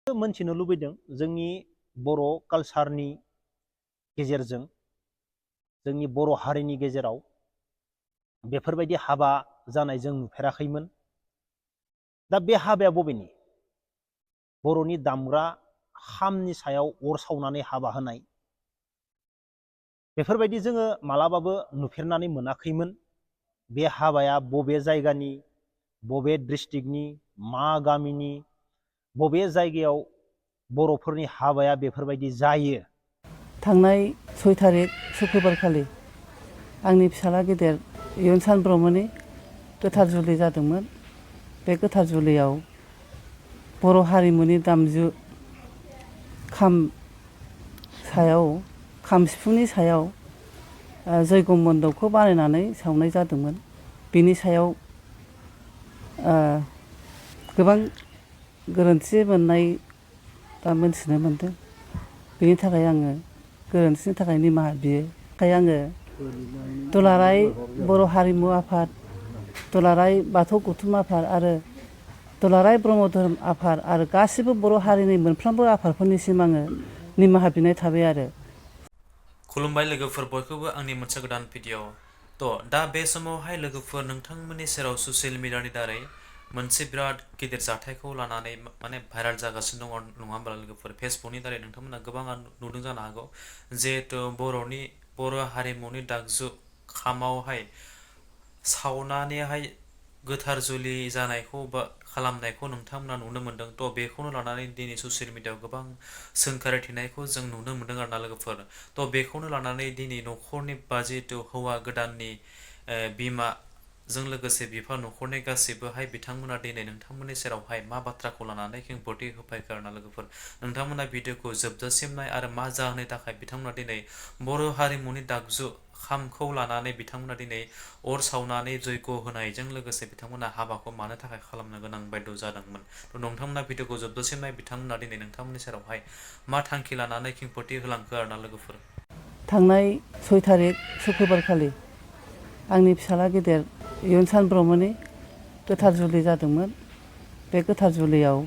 मोनथिनो लुबैदों जोंनि बर' कालचारनि गेजेरजों जोंनि बर' हारिनि गेजेराव बेफोरबायदि हाबा जानाय जों नुफेराखैमोन। दा बे हाबाया बबेनि? बर'नि दामग्रा खामनि सायाव अर सावनानै हाबा होनाय बेफोरबायदि जोङो मालाबाबो नुफेरनानै मोनाखैमोन। बे हाबाया बबे जायगानि, बबे डिस्ट्रिक्टनि, मा गामिनि, बबे जायगायाव बर'फोरनि हाबाया बेफोरबायदि जायो? थांनाय 6 थारिख शुक्रबारखालि आंनि फिसाला गेदेर इयुनसान ब्रह्मनि गोथार जुलि जादोंमोन। बे गोथार जुलियाव बर' हारिमुनि दामजु खाम सिफुंनि सायाव जयग' मन्दपखौ बानायनानै सावनाय जादोंमोन। बिनि सायाव गोबां गोरोन्थि मोननाय दा मोनथिनो मोनदों। बेनि थाखाय आङो गोरोन्थिनि थाखाय निमाहा बियो। आङो दुलाराय बर' हारिमु आफाद, दुलाराय बाथौ गौथुम आफाद आरो दुलाराय ब्रह्म धोरोम आफाद आरो गासिबो बर' हारिनि मोनफ्रोमबो आफादफोरनिसिम आङो निमाहा बिनाय थाबाय आरो। खुलुमबाय लोगोफोर, बयखौबो आंनि मोनसे गोदान भिडिअ। दा बे समावहाय लोगोफोर नोंथांमोननि सेराव ससियेल मिडियानि दारै मोनसे बिराद गिदिर जाथायखौ लानानै माने भाइराल जागासिनो दङ, नङा होमबा लोगोफोर? फेसबुकनि दारै नोंथांमोना गोबाङा नुदों जानो हागौ। जिहेथु बर' हारिमुनि दागजु खामावहाय सावनानैहाय गोथार जुलि जानायखौ बा खालामनायखौ नोंथांमोना नुनो मोनदों। बेखौनो लानानै दिनै ससियेल मिडियाआव गोबां सोंखारिथिनायखौ जों नुनो मोनदों आरोना लोगोफोर। बेखौनो लानानै दिनै न'खरनि बा जिहेतु हौवा गोदाननि बिमाजों लोगोसे बिफा न'खरनि गासैबोहाय बिथांमोना दिनै नोंथांमोननि सेरावहाय मा बाथ्राखौ लानानै खेंफोरथि होफैखो आरोना लोगोफोर। नोंथांमोना भिडिअखौ जोबजासिम नाय आरो मा जाहोननि थाखाय बिथांमोना दिनै बर' हारिमुनि दागजु खामखौ लानानै बिथांमोना दिनै अर सावनानै जयग' होनायजों लोगोसे बिथांमोना हाबाखौ मानो थाखाय खालामनो गोनां बायद' जादोंमोन। नोंथांमोना भिडिअखौ जोबजासिम नाय, बिथांमोना दिनै नोंथांमोननि सेरावहाय मा थांखि लानानै खेंफोरथि होलांखो आरोना लोगोफोर। थांनाय 6 थारिख शुक्रबारखालि आंनि फिसाला गेदेर इयुनसान ब्रह्मनि गोथार जुलि जादोंमोन। बे गोथार जुलियाव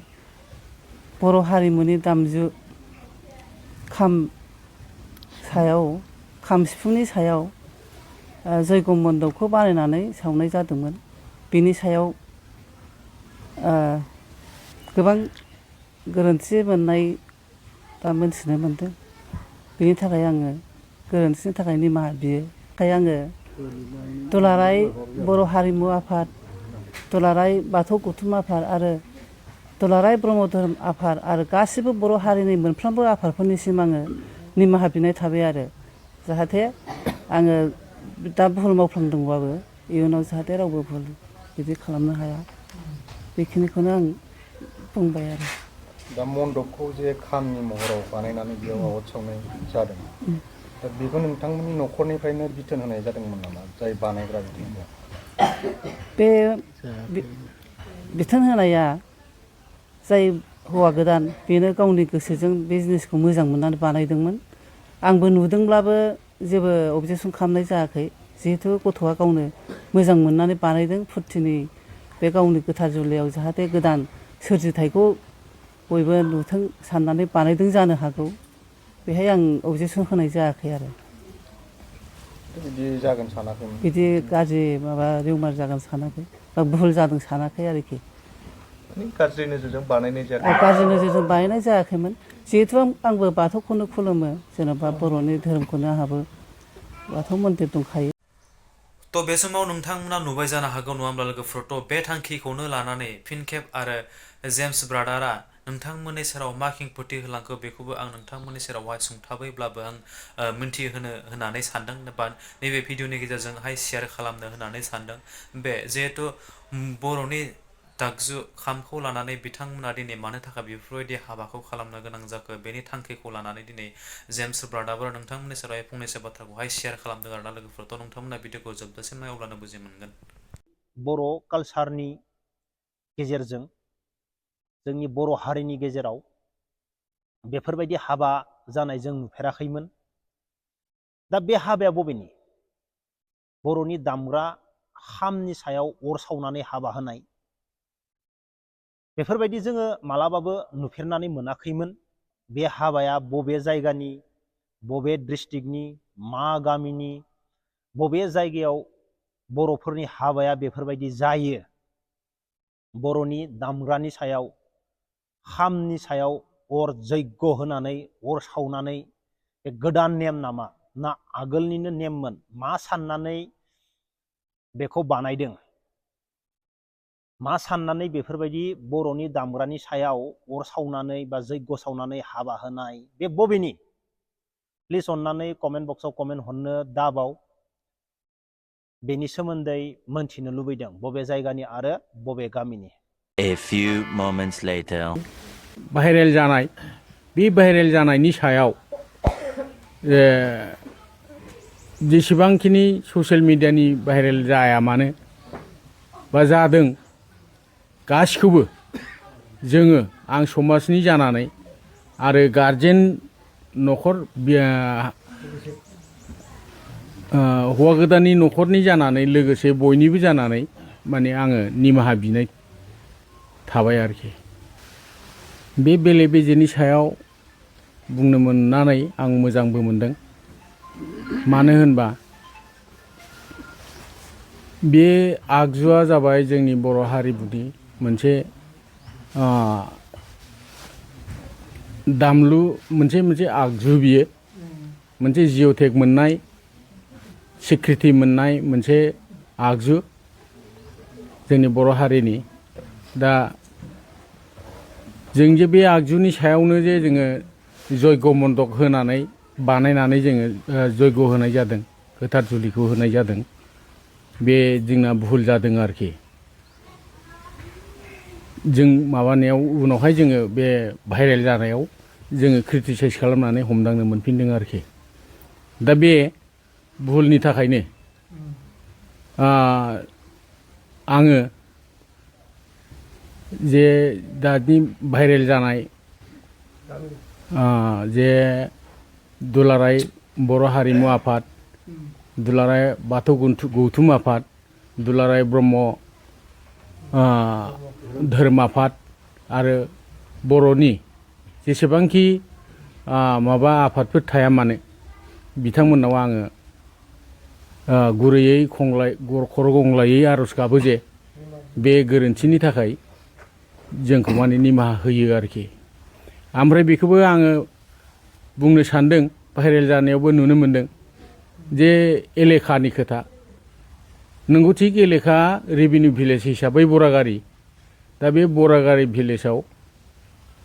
बर' हारिमुनि दामजु खाम सिफुंनि सायाव जयग' मन्दपखौ बानायनानै सावनाय जादोंमोन। बिनि सायाव गोबां गोरोन्थि मोननाय दा मोनथिनो मोनदों। बेनि थाखाय आङो गोरोन्थिनि थाखाय निमाहा बियो। आङो दुलाराय बर' हारिमु आफाद, दुलाराय बाथौ गौथुम आफाद आरो दुलाराय ब्रह्म धोरोम आफाद आरो गासिबो बर' हारिनि मोनफ्रोमबो आफादफोरनिसिम आङो निमाहा बिनाय थाबाय आरो। जाहाथे आङो दा भुल मावफ्लांदोंबाबो इयुनाव जाहाथे रावबो भुल बिदि खालामनो हाया, बेखिनिखौनो आं बुंबाय आरो। दा मन्दपखौ जे खामनि महराव बानायनानै बेयाव आवाथि सावनाय जादों, दा बेखौ नोंथांमोननि न'खरनिफ्रायनो बिथोन होनाय जादोंमोन नामा, जाय बानायग्रा बिथांमोना? बे बिथोन होनाया जाय हौवा गोदान बेनो गावनि गोसोजों बे जिनिसखौ मोजां मोननानै बानायदोंमोन। आंबो नुदोंब्लाबो जेबो अबजेक्सन खालामनाय जायाखै। जिहेथु गथ'आ गावनो मोजां मोननानै बानायदों, फुरथिनि बे गावनि गोथार जुलियाव जाहाथे गोदान सोरजिथायखौ बयबो नुथों साननानै बानायदों जानो हागौ। बेहाय आं अबजेक्सन होनाय जायाखै आरो। बिदि जागोन सानाखैमोन? बिदि गाज्रि रिउमार जागोन सानाखै बा भुल जादों सानाखै आरोखि। गाज्रि नोजोरजों बानायनाय जायाखै? गाज्रि नोजोरजों बानायनाय जायाखैमोन। जिहेथु आंबो बाथौखौनो खुलुमो, जेन'बा बर'नि धोरोमखौनो आंहाबो बाथौ मन्दिर दंखायो। बे समाव नोंथांमोना नुबाय जानो हागौ, नङा होमब्ला लोगोफोर? बे थांखिखौनो लानानै फिन खेब आरो जेम्स ब्रादारा नोंथांमोननि सेराव मा खेंफोरथि होलांखो बेखौबो आं नोंथांमोननि सेरावहाय सुंथाबैब्लाबो आं होनानै सानदों, बा नैबे भिडिअनि गेजेरजोंहाय शेयार खालामनो होननानै सानदों। जिहेथु बर'नि दागजु खामखौ लानानै बिथांमोना दिनै मानो थाखाय बेफोरबायदि हाबाखौ खालामनो गोनां जाखो, बेनि थांखिखौ लानानै दिनै जेम्स ब्रादारा नोंथांमोननि सेरावहाय फंनैसो बाथ्राखौहाय शेयार खालामदों आरोना लोगोफोर। नोंथांमोना भिडिअखौ जोबजासिम नाय, अब्लानो बुजि मोनगोन। बर' कालचारनि गेजेरजों जोंनि बर' हारिनि गेजेराव बेफोरबायदि हाबा जानाय जों नुफेराखैमोन। दा बे हाबाया बबेनि? बर'नि दामग्रा खामनि सायाव अर सावनानै हाबा होनाय बेफोरबायदि जोङो मालाबाबो नुफेरनानै मोनाखैमोन। बे हाबाया बबे जायगानि, बबे डिस्ट्रिक्टनि, मा गामिनि, बबे जायगायाव बर'फोरनि हाबाया बेफोरबायदि जायो। बर'नि दामग्रानि सायाव, खामनि सायाव अर जैग्य होनानै, अर सावनानै बे गोदान नेम नामा ना आगोलनिनो नेममोन, मा साननानै बेखौ बानायदों, मा साननानै बेफोरबायदि बर'नि दामग्रानि सायाव अर सावनानै बा जैग्य सावनानै हाबा होनाय बे बबेनि? प्लिज अननानै कमेन्ट बक्सआव कमेन्ट हरनो दाबाव। बेनि सोमोन्दै मोनथिनो लुबैदों, बबे जायगानि आरो बबे गामिनि। A few moments later. Viral जानाय, बे भाइरेल जानायनि सायाव जेसेबांखिनि ससियेल मिडियानि भाइरेल जाया मानो बा जादों, गासिखौबो जोङो आं समाजनि जानानै आरो गारजेन न'खर हौवा गोदाननि न'खरनि जानानै लोगोसे बयनिबो जानानै माने आङो निमाहा बिनाय थाबाय आरोखि। बे बेले बेजेनि सायाव बुंनो मोननानै आं मोजांबो मोनदों। मानो होनबा बे आगजुआ जाबाय जोंनि बर' हारिमुनि मोनसे दामलु, मोनसे आगजु, बियो मोनसे जिअ'टेक मोननाय, सिक्रिटि मोननाय मोनसे आगजु जोंनि बर' हारिनि। दा जों जे बे आगजुनि सायावनो जे जोङो जयग' मन्दक होनानै बानायनानै जोङो जयग' होनाय जादों, गोथार जुलिखौ होनाय जादों, बे जोंना भुल जादों आरोखि। जों माबानायाव उनावहाय जोङो बे भाइरेल जानायाव जोङो क्रिटिसाइज खालामनानै हमदांनो मोनफिनदों आरोखि। दा बे भुलनि थाखायनो आङो जे दानि भाइरेल जानाय जे दुलाराय बर' हारिमु आफाद, दुलाराय बाथौ गौथुम आफाद, दुलाराय ब्रह्म धोरोम आफाद आरो बर'नि जेसेबांखि माबा आफादफोर थाया मानो, बिथांमोननाव आङो गुरैयै खर' गंग्लायै आर'ज गाबो जे बे गोरोन्थिनि थाखाय जोंखौ माने निमाहा होयो आरोखि। ओमफ्राय बेखौबो आङो बुंनो सानदों, भाइरेल जानायावबो नुनो मोनदों जे एलेखानि खोथा। नंगौ, थिग एलेखा रेभिनिउ भिलेज हिसाबै बरागारि। दा बे बरागारि भिलेजाव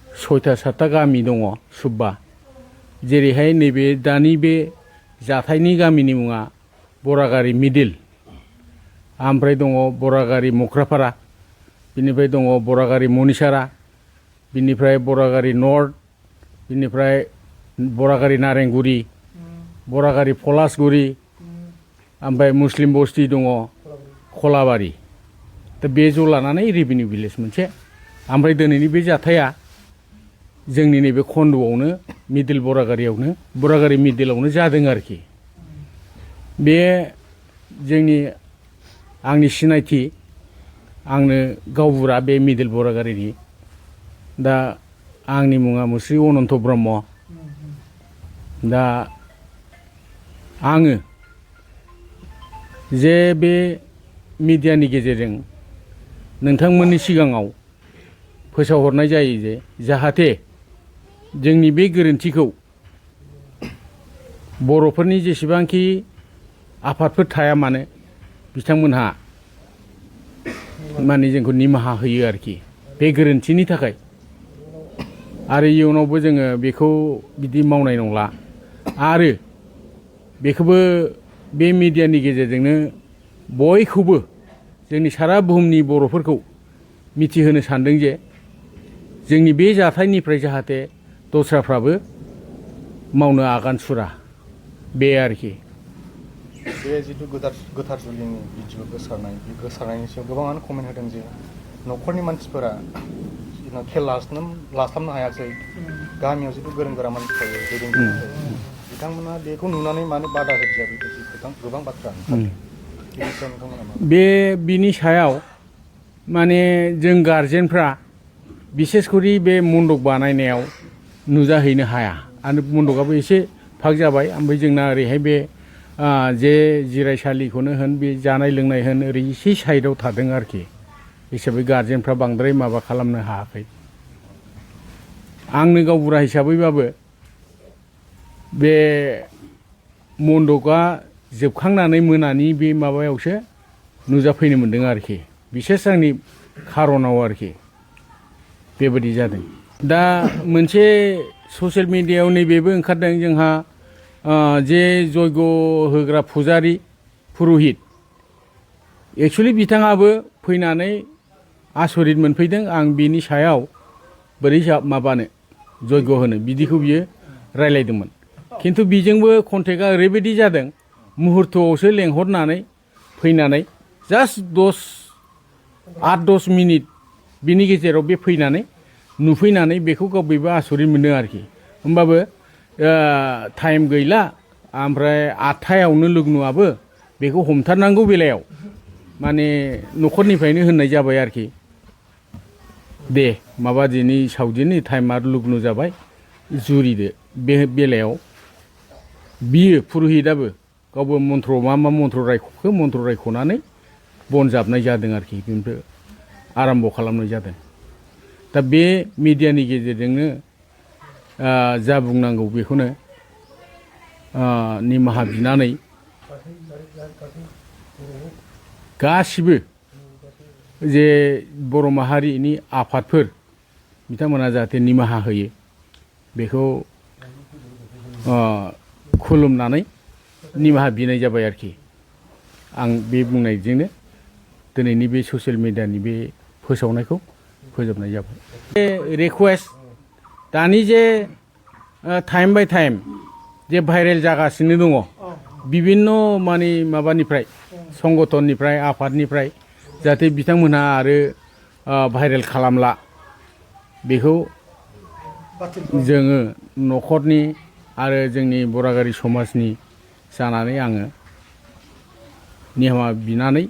6-7टा गामि दङ सुब्बा। जेरैहाय नैबे दानि बे जाथायनि गामिनि मुङा बरागारि मिडिल, ओमफ्राय दङ बरागारि मख्रापारा, बिनिफ्राय दङ बरागारि मनिसारा, बिनिफ्राय बरागारि नर्थ, बिनिफ्राय बरागारि नारेंगुरि, बरागारि पलासगुरि, ओमफ्राय मुस्लिम बस्ति दङ खलाबारि। दा बे ज' लानानै रेभिनिउ भिलेज मोनसे। ओमफ्राय दिनैनि बे जाथाया जोंनि नैबे खन्द'आवनो मिडिल बरागारियावनो, बरागारि मिडिलावनो जादों आरोखि। बे जोंनि आंनि सिनायथि, आंनो गावबुरा बे मिडिल बरागारिनि। दा आंनि मुङा मुस्रि अनन्त ब्रह्म। दा आङो जे बे मिडियानि गेजेरजों नोंथांमोननि सिगाङाव फोसावहरनाय जायो जे जाहाथे जोंनि बे गोरोन्थिखौ बर'फोरनि जेसेबांखि आफादफोर थाया मानो बिथांमोनहा माने जोंखौ निमाहा होयो आरोखि बे गोरोन्थिनि थाखाय। आरो इयुनावबो जोङो बेखौ बिदि मावनाय नंला। आरो बेखौबो बे मिडियानि गेजेरजोंनो बयखौबो जोंनि सारा बुहुमनि बर'फोरखौ मिथिहोनो सानदों जे जोंनि बे जाथायनिफ्राय जाहाथे दस्राफ्राबो मावनो आगान सुरा, बे आरोखि। बे जिथु गोथार जुलिनि भिडिअ गोसारनाय, बे गोसारनायनि सायाव गोबाङानो कमेन्ट होदों जे न'खरनि मानसिफोरा खेल लास्लाबनो हायासै। गामियाव जिथु गोरों गोरा मानसि थायो, दैदेनगिरि थायो, बिथांमोना बेखौ नुनानै मानो बादा होदिया, बेबायदि गोबां बाथ्रा ओंखारदों। बिनि सायाव माने जों गारजेनफ्रा बिसेसकरि बे मन्दक बानायनायाव नुजाहैनो हाया आरो मन्दकआबो एसे फाग जाबाय ओमफ्राय जोंना ओरैहाय बे जे जिरायसालिखौनो होन बे जानाय लोंनाय होन ओरै एसे साइडआव थादों आरोखि हिसाबै गार्जेनफ्रा बांद्राय माबा खालामनो हायाखै आंनो गावबुरा हिसाबैबाबो बे मन्दकआ जोबखांनानै मोनानि बे माबायावसो नुजाफैनो मोन्दों आरोखि बिसेस आंनि खारनाव आरोखि बेबायदि जादों दा मोनसे ससियेल मिडियायाव नैबेबो ओंखारदों जोंहा जे जयग होग्रा फुजारि पुरहित एक्सुवेलि बिथाङाबो फैनानै आसरित मोनफैदों आं बिनि सायाव बोरै माबानो जयग होनो बिदिखौ बियो रायलायदोंमोन खिन्थु बिजोंबो कन्टेक्टआ ओरैबायदि जादों मुहुर्तआवसो लेंहरनानै फैनानै जास्ट 8-10 मिनिट बिनि गेजेराव बे फैनानै नुफैनानै बेखौ गावबो आसरित मोनदों आरोखि होमबाबो टाइम गैला ओमफ्राय 8थायावनो लग्नआबो बेखौ हमथारनांगौ बेलायाव माने न'खरनिफ्रायनो होननाय जाबाय आरोखि दे माबा दिनै सावदिनि टाइमा लग्न जाबाय जुरिदो बे बेलायाव बियो पुरहितआबो गावबो मन्त्र मा मन्त्र रायख'खो मन्त्र रायख'नानै बन जाबनाय जादों आरोखि बेनिफ्राय आराम्भ खालामनाय जादों दा बे मिडियानि गेजेरजोंनो जा बुंनांगौ बेखौनो निमाहा बिनानै गासिबो जे बर' माहारिनि आफादफोर बिथांमोना जाहाथे निमाहा होयो बेखौ खुलुमनानै निमाहा बिनाय जाबाय आरोखि आं बे बुंनायजोंनो दिनैनि बे ससियेल मिडियानि बे फोसावनायखौ फोजोबनाय जाबाय बे रिकुवेस्ट दानि जे टाइम बाय टाइम जे भाइरेल जागासिनो दङ बिभिन्न माने माबानिफ्राय संगठननिफ्राय आफादनिफ्राय जाहाथे बिथांमोनहा आरो भाइरेल खालामला बेखौ जोङो न'खरनि आरो जोंनि बरागारि समाजनि जानानै आङो निमाहा बिनानै